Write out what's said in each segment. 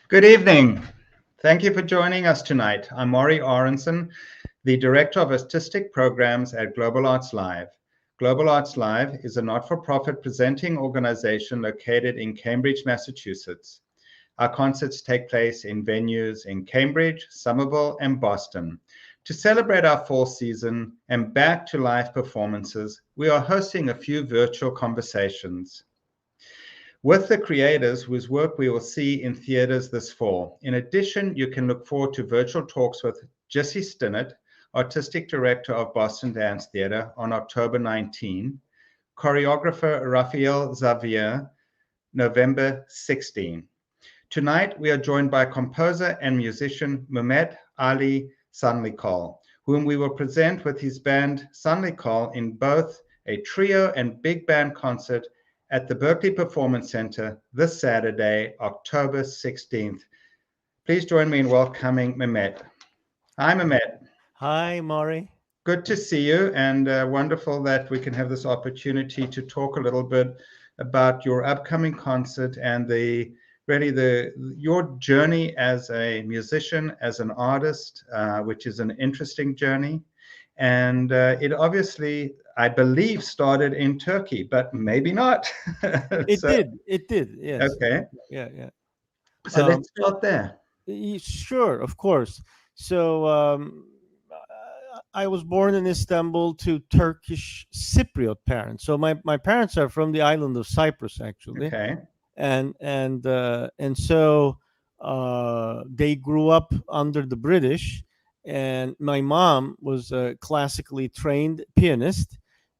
Good evening. Thank you for joining us tonight. I'm Maury Aronson, the Director of Artistic Programs at Global Arts Live. Global Arts Live is a not-for-profit presenting organization located in Cambridge, Massachusetts. Our concerts take place in venues in Cambridge, Somerville, and Boston. To celebrate our fall season and back to live performances, we are hosting a few virtual conversations with the creators whose work we will see in theaters this fall. In addition, you can look forward to virtual talks with Jesse Stinnett, Artistic Director of Boston Dance Theatre, on October 19, choreographer Raphael Xavier, November 16. Tonight, we are joined by composer and musician Mehmet Ali Sanlıkol, whom we will present with his band Sanlikol in both a trio and big band concert at the Berkeley Performance Center this Saturday, October 16th. Please join me in welcoming Mehmet. Hi, Mehmet. Hi, Maury. Good to see you, and wonderful that we can have this opportunity to talk a little bit about your upcoming concert and your journey as a musician, as an artist, which is an interesting journey. And it obviously, I believe, started in Turkey, but maybe not. It So, did. It did. Yes. okay. Yeah. Yeah. So Um, let's start there. sure. Of course. So I was born in Istanbul to Turkish Cypriot parents. So my parents are from the island of Cyprus, actually, Okay. and so they grew up under the British, and my mom was a classically trained pianist,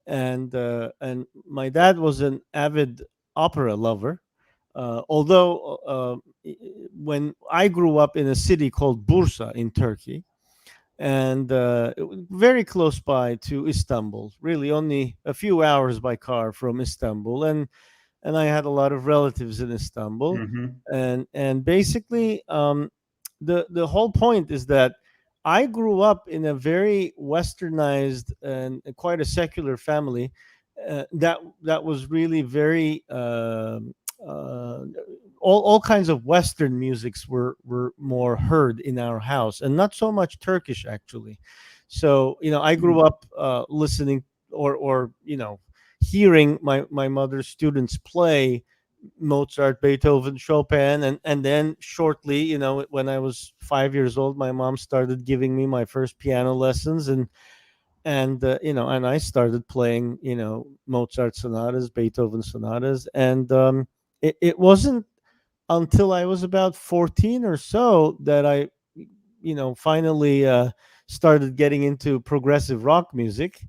and my dad was an avid opera lover. Although when I grew up in a city called Bursa in Turkey, and it was very close by to Istanbul, really only a few hours by car from Istanbul, and I had a lot of relatives in Istanbul, Hmm. and basically the whole point is that I grew up in a very westernized and quite a secular family that was really very all kinds of Western musics were more heard in our house, and not so much Turkish actually. So I grew up listening or hearing my mother's students play Mozart, Beethoven, Chopin, and then shortly, when I was 5 years old, my mom started giving me my first piano lessons, and I started playing Mozart sonatas, Beethoven sonatas, and it wasn't until I was about 14 or so that I finally started getting into progressive rock music,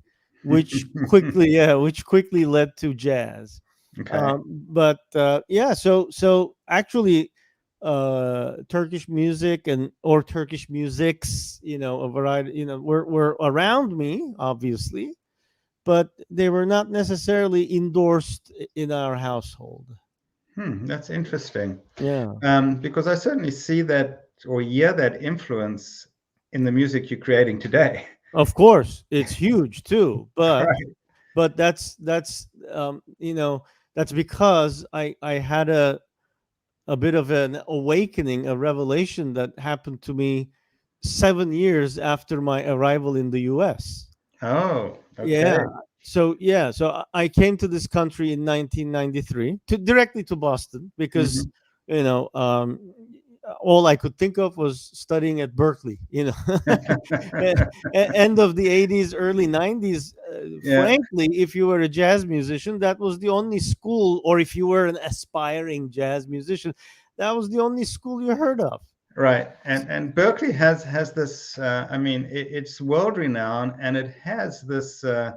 which quickly led to jazz. Okay. So actually, Turkish music or Turkish musics, a variety, were around me, obviously, but they were not necessarily endorsed in our household. That's interesting. Yeah. Because I certainly see that or hear that influence in the music you're creating today. Of course, it's huge too, but Right. but that's because I had a bit of an awakening, a revelation that happened to me 7 years after my arrival in the U.S. Oh, okay. Yeah. So I came to this country in 1993 directly to Boston because Hmm. you know um, all I could think of was studying at Berkeley. End of the 80s, early 90s. Yeah. Frankly, if you were a jazz musician, that was the only school, or if you were an aspiring jazz musician, that was the only school you heard of. Right, and Berkeley has this. I mean, it's world renowned, and it has this sort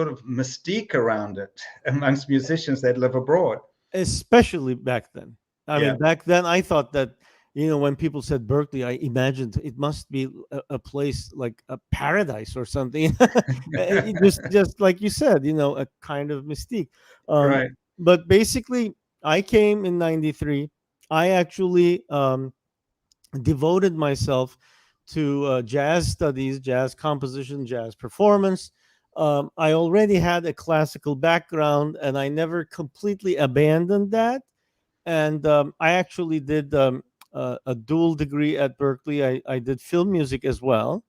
of mystique around it amongst musicians that live abroad. Especially back then. I Yeah, mean, back then I thought that when people said Berkeley, I imagined it must be a place like a paradise or something. Just like you said, a kind of mystique. Um, right. but basically, I came in '93. I actually devoted myself to jazz studies, jazz composition, jazz performance. I already had a classical background, and I never completely abandoned that. and I actually did a dual degree at Berkeley. I did film music as well.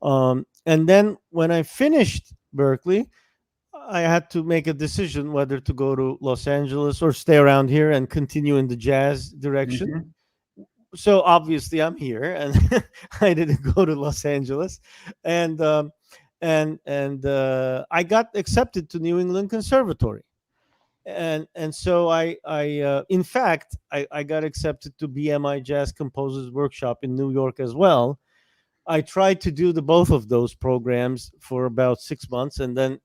And then when I finished Berkeley, I had to make a decision whether to go to Los Angeles or stay around here and continue in the jazz direction. Hmm. So obviously I'm here, and I didn't go to Los Angeles, and I got accepted to New England Conservatory, and so I in fact I got accepted to BMI Jazz Composers Workshop in New York as well. I tried to do the both of those programs for about 6 months, and then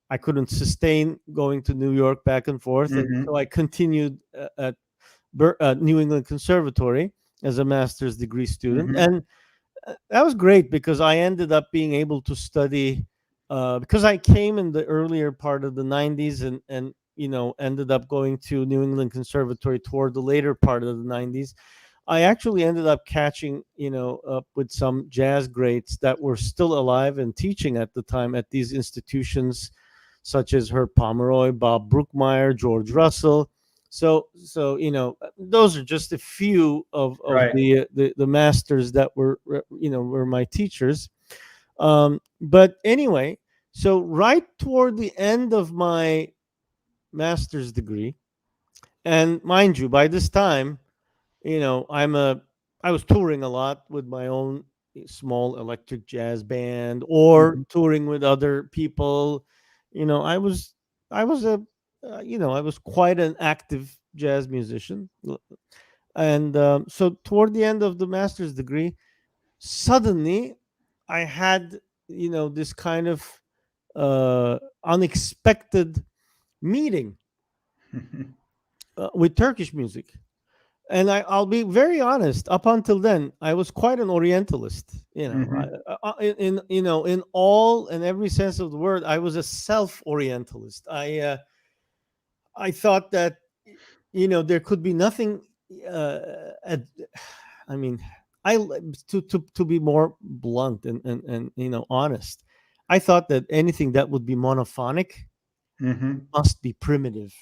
I couldn't sustain going to New York back and forth, and so Hmm. I continued at New England Conservatory as a master's degree student, Hmm. and that was great because I ended up being able to study because I came in the earlier part of the '90s, and ended up going to New England Conservatory toward the later part of the '90s. I actually ended up catching, up with some jazz greats that were still alive and teaching at the time at these institutions, such as Herb Pomeroy, Bob Brookmeyer, George Russell. So those are just a few of Right. the masters that were my teachers. But anyway, so right toward the end of my master's degree, and mind you, by this time, I was touring a lot with my own small electric jazz band or Hmm. touring with other people. I was a uh, you know i was quite an active jazz musician. And so toward the end of the master's degree, suddenly I had this kind of unexpected meeting with Turkish music. And I'll be very honest. Up until then, I was quite an Orientalist. Hmm. In all and every sense of the word, I was a self-Orientalist. I thought that there could be nothing. Uh, ad, I mean, to be more blunt and honest, I thought that anything that would be monophonic Hmm. must be primitive.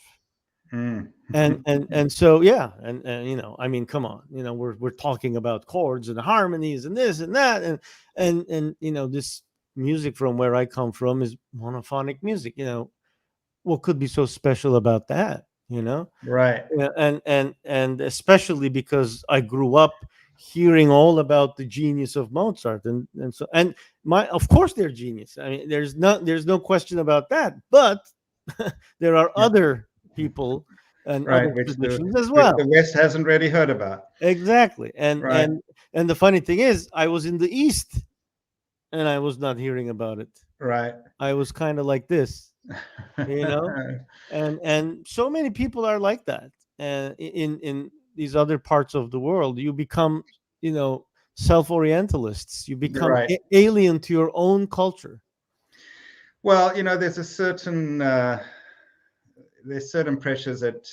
Mm. And so yeah, and I mean, come on, we're talking about chords and harmonies and this and that, and this music from where I come from is monophonic music. What could be so special about that? Right. Yeah, and especially because I grew up hearing all about the genius of Mozart, and my of course they're genius. I mean, there's no question about that. But there are Yeah. other people and other Right. Which the traditions as which the well. West hasn't really heard about. Exactly. And Right. and and the funny thing is, I was in the East and I was not hearing about it. Right. I was kind of like this, you know, and so many people are like that. And in these other parts of the world, you become, you know, self-orientalists. You become Right. alien to your own culture. Well, there's certain pressures at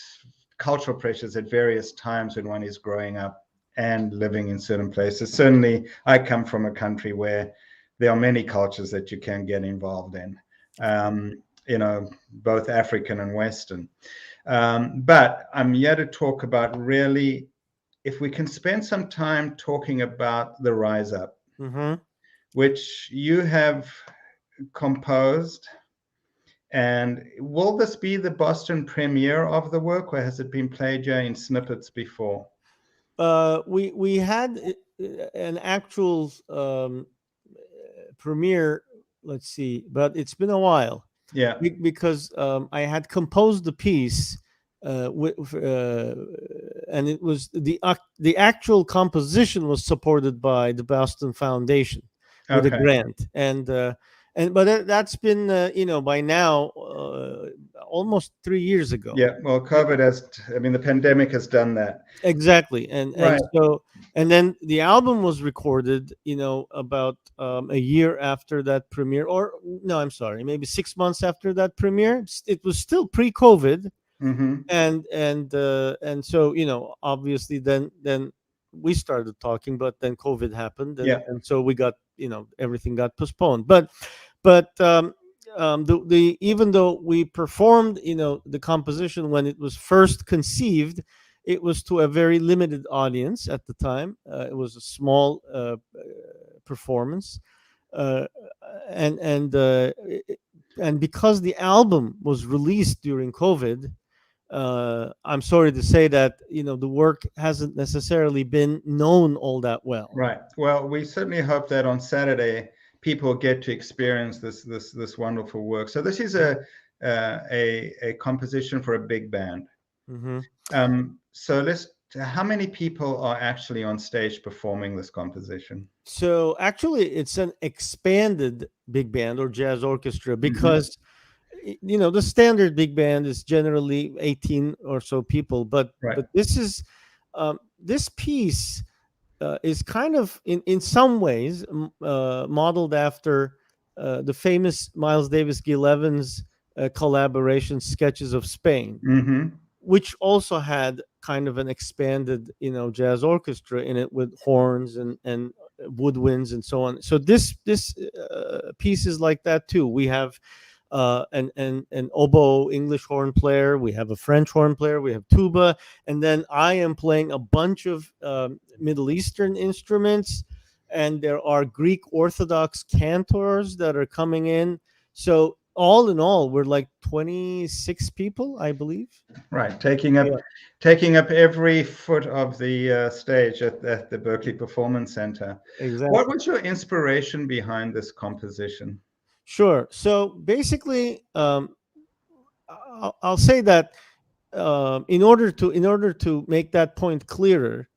cultural pressures at various times when one is growing up and living in certain places. Certainly, I come from a country where there are many cultures that you can get involved in, both African and Western. But I'm here to talk about really, if we can spend some time talking about the Rise Up, Hmm. which you have composed. And will this be the Boston premiere of the work, or has it been played here in snippets before? We had an actual premiere. Let's see, but it's been a while Yeah. because I had composed the piece, and it was the actual composition was supported by the Boston Foundation with a Okay. grant, and but that's been by now almost 3 years ago. Yeah. Well, I mean, the pandemic has done that. Exactly, and Right. so and then the album was recorded, about a year after that premiere, or no, I'm sorry, maybe 6 months after that premiere. It was still pre-COVID, Mm-hmm. and so obviously then we started talking, but then COVID happened, and Yeah. and so we got everything got postponed. But the even though we performed the composition when it was first conceived, it was to a very limited audience at the time. It was a small performance, uh, and and uh, and because the album was released during COVID, I'm sorry to say that the work hasn't necessarily been known all that well. Right. Well, we certainly hope that on Saturday people get to experience this wonderful work. So this is a composition for a big band. Hmm. So how many people are actually on stage performing this composition? So actually, it's an expanded big band or jazz orchestra because the standard big band is generally 18 or so people, but Right. this piece is kind of in some ways modeled after the famous Miles Davis Gil Evans collaboration Sketches of Spain, Mm-hmm. which also had kind of an expanded jazz orchestra in it with horns and woodwinds and so on. So this piece is like that too. We have an oboe English horn player, we have a French horn player, we have tuba, and then I am playing a bunch of Middle Eastern instruments, and there are Greek Orthodox cantors that are coming in. So all in all, we're like 26 people, I believe. Right, taking up every foot of the stage at the Berkeley Performance Center. Exactly. What was your inspiration behind this composition? Sure. So basically, I'll say that in order to make that point clearer,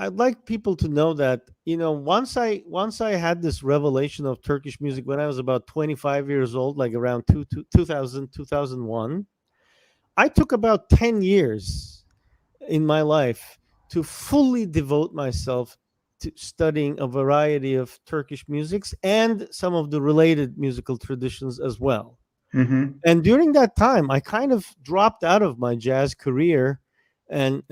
I'd like people to know that once I had this revelation of Turkish music when I was about 25 years old, like around 2000 2001, I took about 10 years in my life to fully devote myself to studying a variety of Turkish musics and some of the related musical traditions as well. Mm-hmm. And during that time, I kind of dropped out of my jazz career and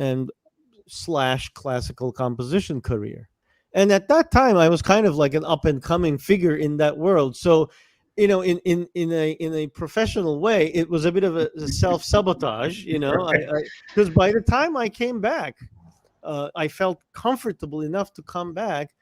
slash classical composition career. And at that time, I was kind of like an up and coming figure in that world. So, in a professional way, it was a bit of a self sabotage. Because by the time I came back, I felt comfortable enough to come back.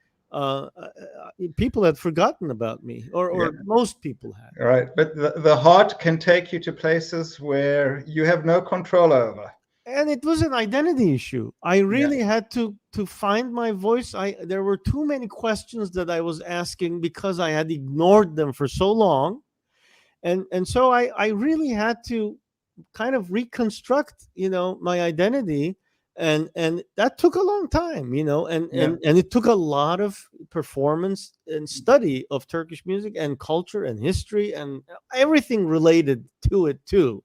People had forgotten about me, or most people had. Right, but the heart can take you to places where you have no control over. And it was an identity issue. I really had to find my voice. There were too many questions that I was asking because I had ignored them for so long, and so I really had to kind of reconstruct my identity, and that took a long time, and it took a lot of performance and study of Turkish music and culture and history and everything related to it too.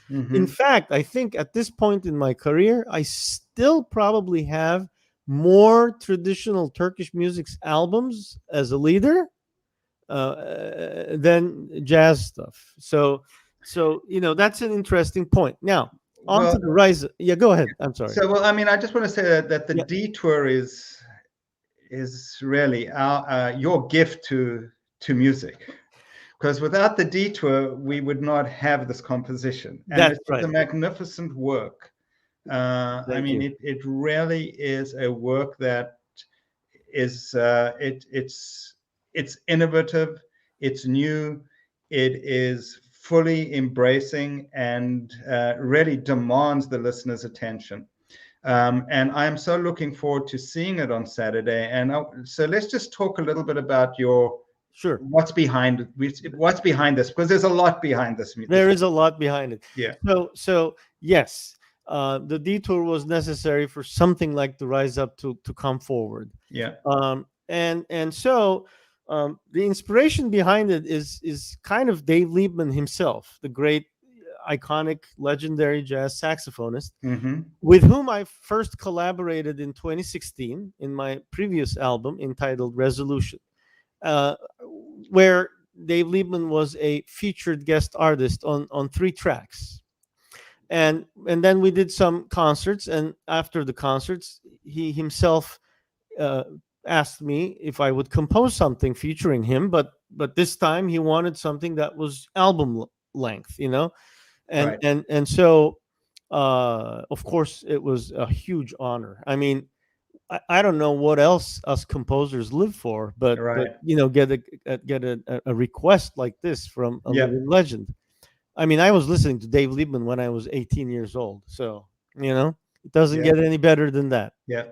Mm-hmm. In fact, I think at this point in my career, I still probably have more traditional Turkish music's albums as a leader than jazz stuff. So that's an interesting point. Now, on to the rise. Yeah, go ahead. I'm sorry. So, well, I mean, I just want to say that the detour is really your gift to music. Because without the detour, we would not have this composition. And That's it's right. a magnificent work. I mean, it really is a work that is it's innovative, it's new, it is fully embracing and really demands the listener's attention. And I'm so looking forward to seeing it on Saturday. And so let's just talk a little bit about what's behind this, because there's a lot behind this. There is a lot behind it. Yeah. So yes, the detour was necessary for something like the Rise Up to come forward. Yeah. And so the inspiration behind it is kind of Dave Liebman himself, the great, iconic, legendary jazz saxophonist, with whom I first collaborated in 2016 in my previous album entitled Resolution, where Dave Liebman was a featured guest artist on 3 tracks. And then we did some concerts, and after the concerts, he himself asked me if I would compose something featuring him, but this time he wanted something that was album length, and Right. and so Of course, it was a huge honor. I mean, I don't know what else us composers live for, but Right. get a request like this from a Yeah. living legend. I mean, I was listening to Dave Liebman when I was 18 years old, so it doesn't Yeah. get any better than that. Yeah.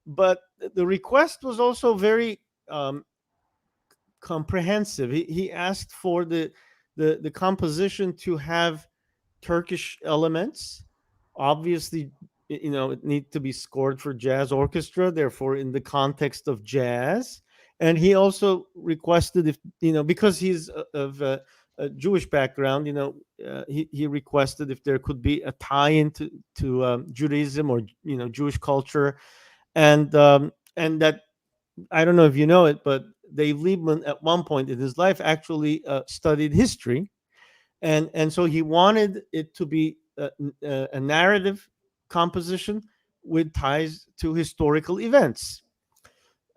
But the request was also very um, comprehensive. He asked for the composition to have Turkish elements. Obviously, it needs to be scored for jazz orchestra, therefore in the context of jazz. And he also requested, if because he's of a Jewish background, he requested if there could be a tie into Judaism or Jewish culture, and that, I don't know if you know it, but Dave Liebman at one point in his life actually studied history, and so he wanted it to be a narrative composition with ties to historical events.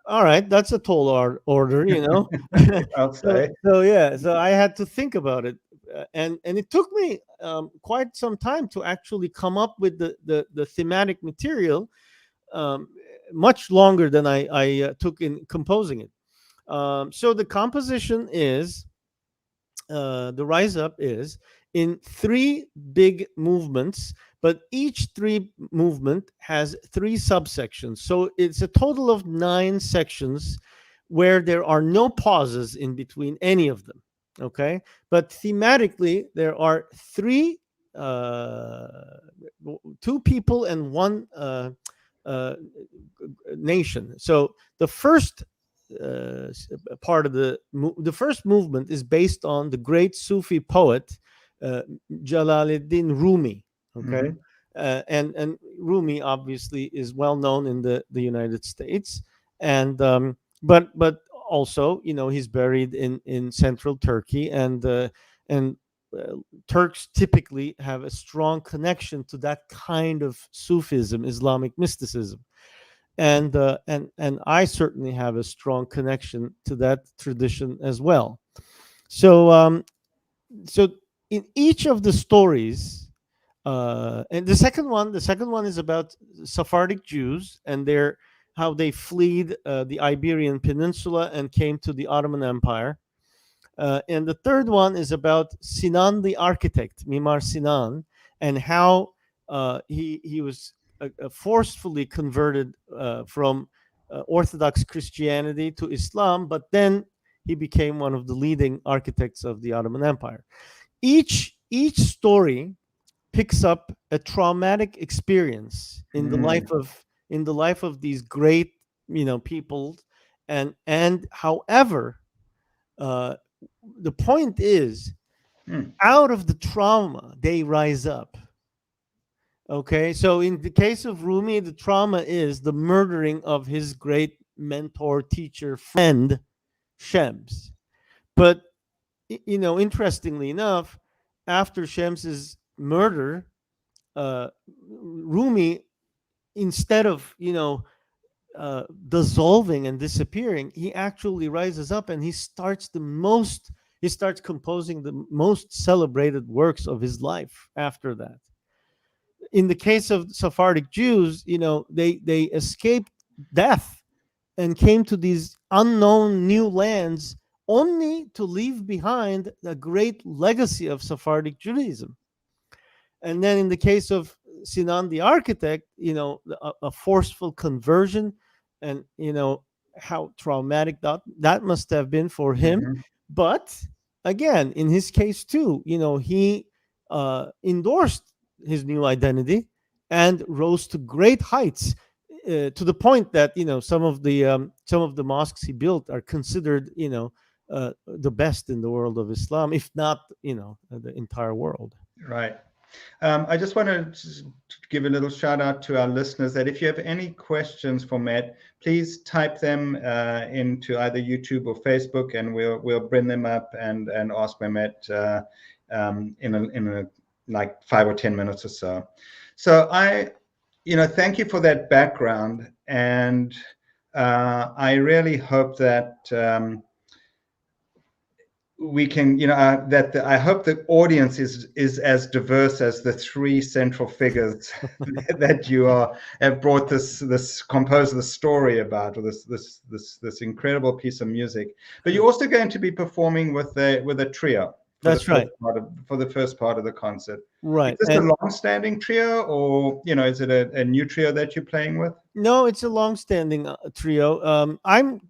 All right, that's a tall order. I'll so say. so yeah, so I had to think about it, and it took me quite some time to actually come up with the thematic material, um, much longer than I took in composing it. So the composition is the Rise Up is in three big movements, but each three movement has three subsections. So it's a total of 9 sections where there are no pauses in between any of them. Okay. But thematically, there are three, uh, two people and one uh, nation. So the first part of the first movement is based on the great Sufi poet uh, Jalaluddin Rumi. Okay, Hmm. and Rumi obviously is well known in the United States, and but also he's buried in central Turkey, and uh, Turks typically have a strong connection to that kind of Sufism, Islamic mysticism, and I certainly have a strong connection to that tradition as well. So so in each of the stories, and the second one is about Sephardic Jews and their how they fled the Iberian Peninsula and came to the Ottoman Empire. And the third one is about Sinan the architect, Mimar Sinan, and how he was forcefully converted from Orthodox Christianity to Islam, but then he became one of the leading architects of the Ottoman Empire. Each story picks up a traumatic experience Mm. in the life of these great people, and however, uh, the point is, Mm. out of the trauma they rise up. Okay, so in the case of Rumi, the trauma is the murdering of his great mentor, teacher, friend, Shems. But interestingly enough, after Shems's murder, Rumi, instead of dissolving and disappearing, he actually rises up and he starts composing the most celebrated works of his life after that. In the case of Sephardic Jews, they escaped death and came to these unknown new lands only to leave behind a great legacy of Sephardic Judaism. And then in the case of Sinan the architect, a forceful conversion, and how traumatic that must have been for him. Hmm. But again, in his case too, he endorsed his new identity and rose to great heights, to the point that some of the mosques he built are considered the best in the world of Islam, if not the entire world. Right. I just want to give a little shout out to our listeners that if you have any questions for Matt, please type them into either YouTube or Facebook, and we'll bring them up and ask Matt in a like 5 or 10 minutes or so. So thank you for that background, and I really hope that we can, I hope the audience is as diverse as the three central figures that you have brought this composed the story about, or this incredible piece of music. But you're also going to be performing with a trio for That's right. for the first part of the concert. Is Right. this And a long-standing trio, or is it a new trio that you're playing with? no, it's a long-standing trio. I'm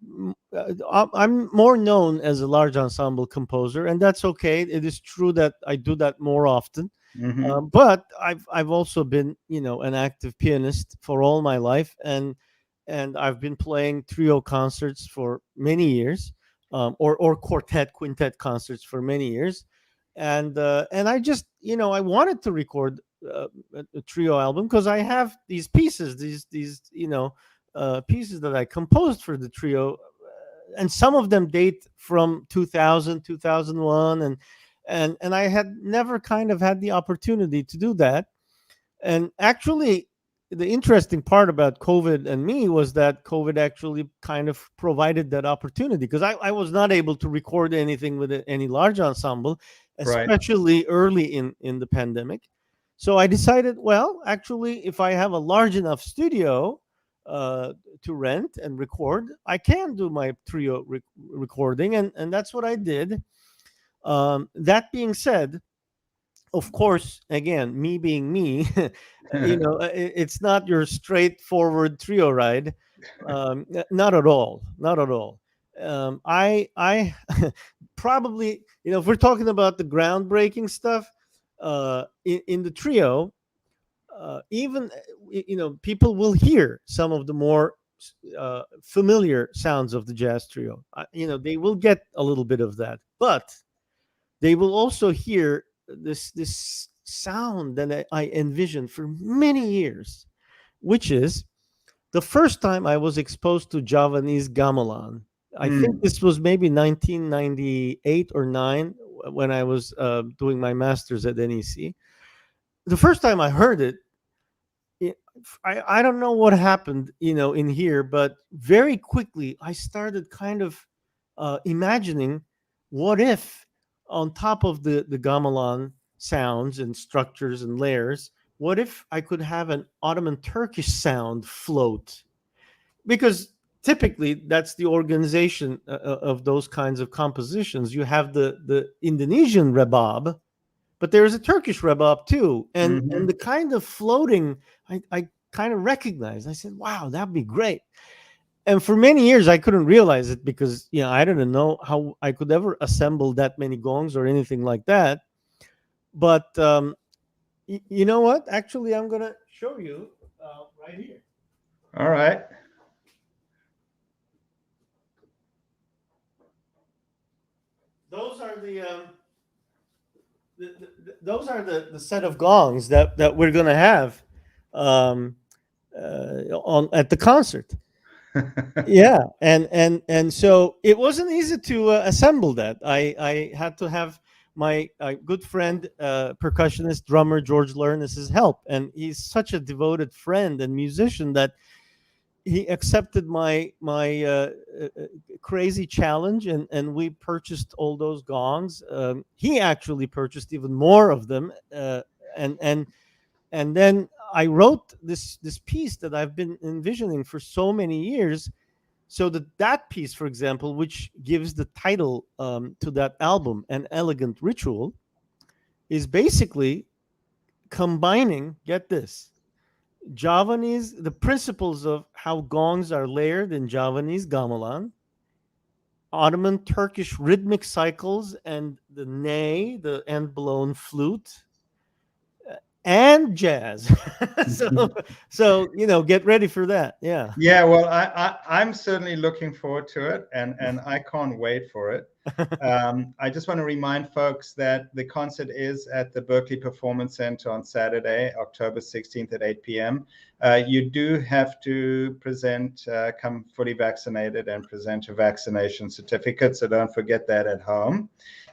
more known as a large ensemble composer, and that's okay. It is true that I do that more often. Mm-hmm. But I've also been, an active pianist for all my life, and I've been playing trio concerts for many years, or quartet, quintet concerts for many years, and I just, I wanted to record a trio album because I have these pieces, these pieces that I composed for the trio, and some of them date from 2000, 2001, and I had never kind of had the opportunity to do that. And actually, the interesting part about COVID and me was that COVID actually kind of provided that opportunity, because I was not able to record anything with any large ensemble, Right. especially early in the pandemic. So I decided, well, actually, if I have a large enough studio to rent and record, I can do my trio recording, and that's what I did. That being said, of course, again, me being me, it's not your straightforward trio ride. Not at all, not at all. I probably, if we're talking about the groundbreaking stuff, in the trio, even people will hear some of the more familiar sounds of the jazz trio. They will get a little bit of that, but they will also hear this sound that I envisioned for many years, which is the first time I was exposed to Javanese gamelan. I think Mm. this was maybe 1998 or 9, when I was doing my master's at NEC. The first time I heard it, it I don't know what happened, in here, but very quickly I started kind of imagining, what if on top of the gamelan sounds and structures and layers, what if I could have an Ottoman Turkish sound float? Because typically that's the organization of those kinds of compositions. You have the Indonesian rebab, but there's a Turkish rebab too, and Mm-hmm. the kind of floating I kind of recognized. I said, "Wow, that'd be great." And for many years, I couldn't realize it because I didn't know how I could ever assemble that many gongs or anything like that. But you know what? Actually, I'm gonna show you right here. All right. Those are those are the set of gongs that we're gonna have um, on at the concert. Yeah, and so it wasn't easy to assemble that. I had to have my good friend, percussionist drummer George Lernis's help, and he's such a devoted friend and musician that he accepted my crazy challenge, and we purchased all those gongs. He actually purchased even more of them, and and and then I wrote this piece that I've been envisioning for so many years, so that piece, for example, which gives the title to that album, An Elegant Ritual, is basically combining, get this, Javanese, the principles of how gongs are layered in Javanese gamelan, Ottoman Turkish rhythmic cycles, and the ney, the end blown flute, and jazz. so get ready for that. Yeah. Yeah, well, I'm certainly looking forward to it, and I can't wait for it. I just want to remind folks that the concert is at the Berkeley Performance Center on Saturday, October 16th at 8 p.m. You do have to come fully vaccinated and present your vaccination certificate, so don't forget that at home.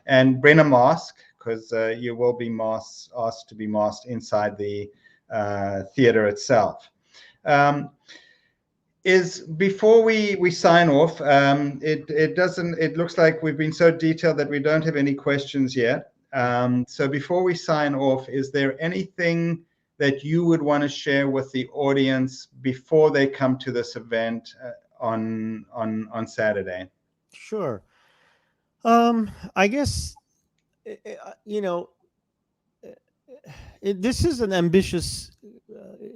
And bring a mask, because you will be asked to be masked inside the theater itself. Um, is before we sign off. It looks like we've been so detailed that we don't have any questions yet. So before we sign off, is there anything that you would want to share with the audience before they come to this event on Saturday? Sure. I guess you know, this is an ambitious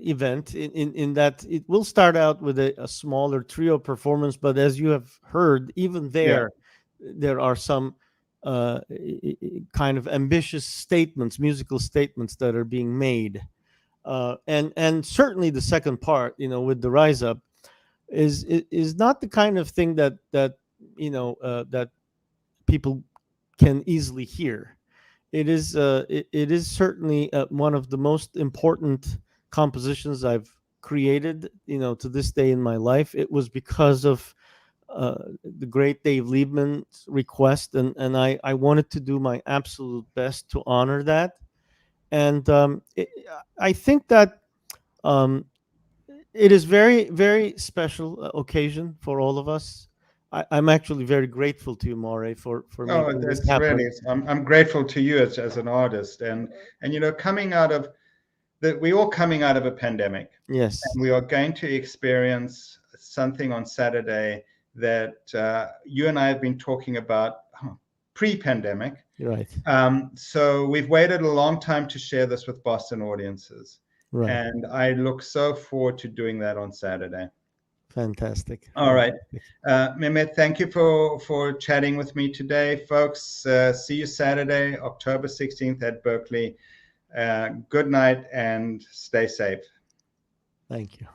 event in that it will start out with a smaller trio performance, but as you have heard, even there, there are some kind of ambitious statements, musical statements that are being made, and certainly the second part, with the Rise Up, is not the kind of thing that that people can easily hear. It is certainly one of the most important compositions I've created, to this day in my life. It was because of the great Dave Liebman's request, and I wanted to do my absolute best to honor that. And I think that um, it is very, very special occasion for all of us. I'm actually very grateful to you, More, for Oh, making this that's happen. really, I'm grateful to you as an artist. And coming out of that, we're all coming out of a pandemic, Yes, and we are going to experience something on Saturday that you and I have been talking about pre-pandemic. you're right. So we've waited a long time to share this with Boston audiences, Right. and I look so forward to doing that on Saturday. Fantastic. All right. Fantastic. Mehmet, thank you for chatting with me today, folks. See you Saturday, October 16th at Berkeley. Good night and stay safe. Thank you.